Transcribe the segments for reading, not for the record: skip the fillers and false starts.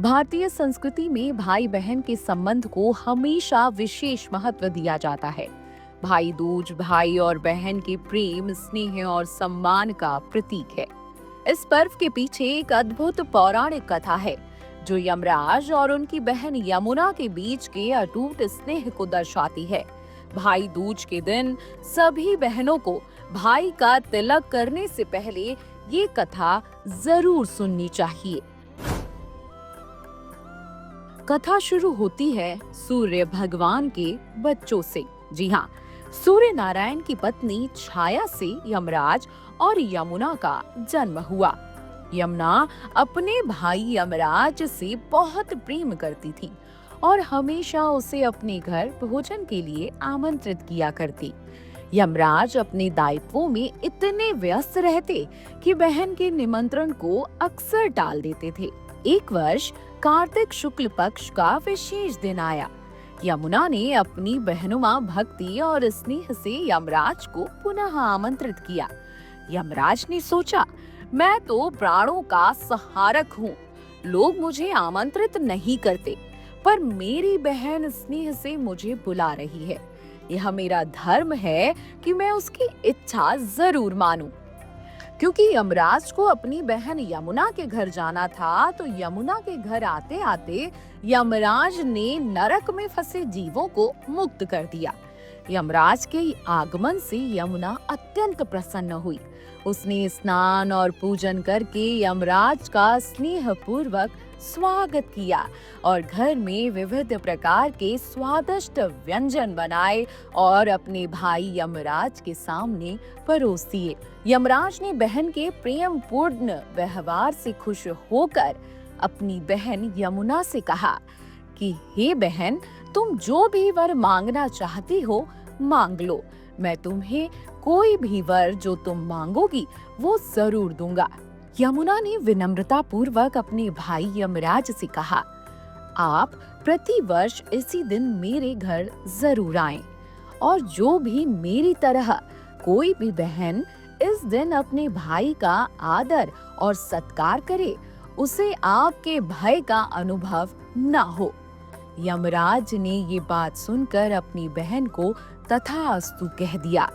भारतीय संस्कृति में भाई बहन के संबंध को हमेशा विशेष महत्व दिया जाता है। भाई दूज भाई और बहन के प्रेम, स्नेह और सम्मान का प्रतीक है। इस पर्व के पीछे एक अद्भुत पौराणिक कथा है जो यमराज और उनकी बहन यमुना के बीच के अटूट स्नेह को दर्शाती है। भाई दूज के दिन सभी बहनों को भाई का तिलक करने से पहले ये कथा जरूर सुननी चाहिए। कथा शुरू होती है सूर्य भगवान के बच्चों से। जी हाँ, सूर्य नारायण की पत्नी छाया से यमराज और यमुना का जन्म हुआ। यमुना अपने भाई यमराज से बहुत प्रेम करती थी और हमेशा उसे अपने घर भोजन के लिए आमंत्रित किया करती। यमराज अपने दायित्वों में इतने व्यस्त रहते कि बहन के निमंत्रण को अक्सर टाल देते थे। एक वर्ष कार्तिक शुक्ल पक्ष का विशेष दिन आया। यमुना ने अपनी बहनुमा भक्ति और स्नेह से यमराज को पुनः आमंत्रित किया। यमराज ने सोचा, मैं तो प्राणों का सहारक हूँ, लोग मुझे आमंत्रित नहीं करते, पर मेरी बहन स्नेह से मुझे बुला रही है। यह मेरा धर्म है कि मैं उसकी इच्छा जरूर मानूं। क्योंकि यमराज को अपनी बहन यमुना के घर जाना था, तो यमुना के घर आते आते यमराज ने नरक में फंसे जीवों को मुक्त कर दिया। यमराज के आगमन से यमुना अत्यंत प्रसन्न हुई। उसने स्नान और पूजन करके यमराज का स्नेह पूर्वक स्वागत किया और घर में विविध प्रकार के स्वादिष्ट व्यंजन बनाए और अपने भाई यमराज के सामने परोस दिए। यमराज ने बहन के प्रेम पूर्ण व्यवहार से खुश होकर अपनी बहन यमुना से कहा कि हे बहन, तुम जो भी वर मांगना चाहती हो मांग लो। मैं तुम्हें कोई भी वर जो तुम मांगोगी वो जरूर दूंगा। यमुना ने विनम्रता पूर्वक अपने भाई यमराज से कहा, आप प्रति वर्ष इसी दिन मेरे घर जरूर आएं और जो भी मेरी तरह कोई भी बहन इस दिन अपने भाई का आदर और सत्कार करे, उसे आपके भय का अनुभव न हो। यमराज ने ये बात सुनकर अपनी बहन को तथास्तु कह दिया।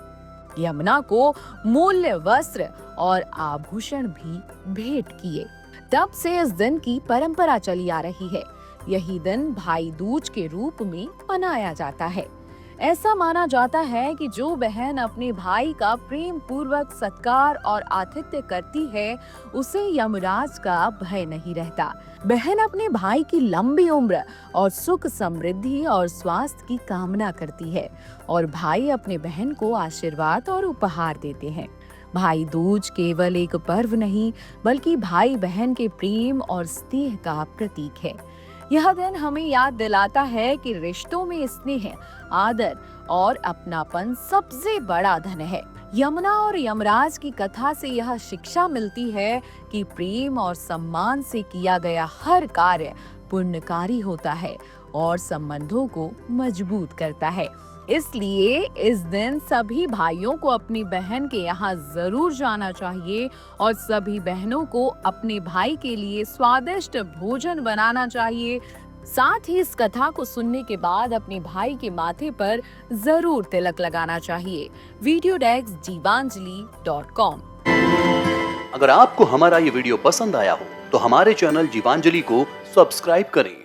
यमुना को मूल्य वस्त्र और आभूषण भी भेंट किए। तब से इस दिन की परंपरा चली आ रही है। यही दिन भाई दूज के रूप में मनाया जाता है। ऐसा माना जाता है कि जो बहन अपने भाई का प्रेम पूर्वक सत्कार और आतिथ्य करती है, उसे यमराज का भय नहीं रहता। बहन अपने भाई की लंबी उम्र और सुख समृद्धि और स्वास्थ्य की कामना करती है और भाई अपने बहन को आशीर्वाद और उपहार देते हैं। भाई दूज केवल एक पर्व नहीं, बल्कि भाई बहन के प्रेम और स्नेह का प्रतीक है। यह दिन हमें याद दिलाता है कि रिश्तों में स्नेह, आदर और अपनापन सबसे बड़ा धन है। यमुना और यमराज की कथा से यह शिक्षा मिलती है कि प्रेम और सम्मान से किया गया हर कार्य पुण्यकारी होता है और संबंधों को मजबूत करता है। इसलिए इस दिन सभी भाइयों को अपनी बहन के यहाँ जरूर जाना चाहिए और सभी बहनों को अपने भाई के लिए स्वादिष्ट भोजन बनाना चाहिए। साथ ही इस कथा को सुनने के बाद अपने भाई के माथे पर जरूर तिलक लगाना चाहिए। Video desk Jeevanjali dot com. अगर आपको हमारा ये वीडियो पसंद आया हो तो हमारे चैनल जीवांजलि को सब्सक्राइब करें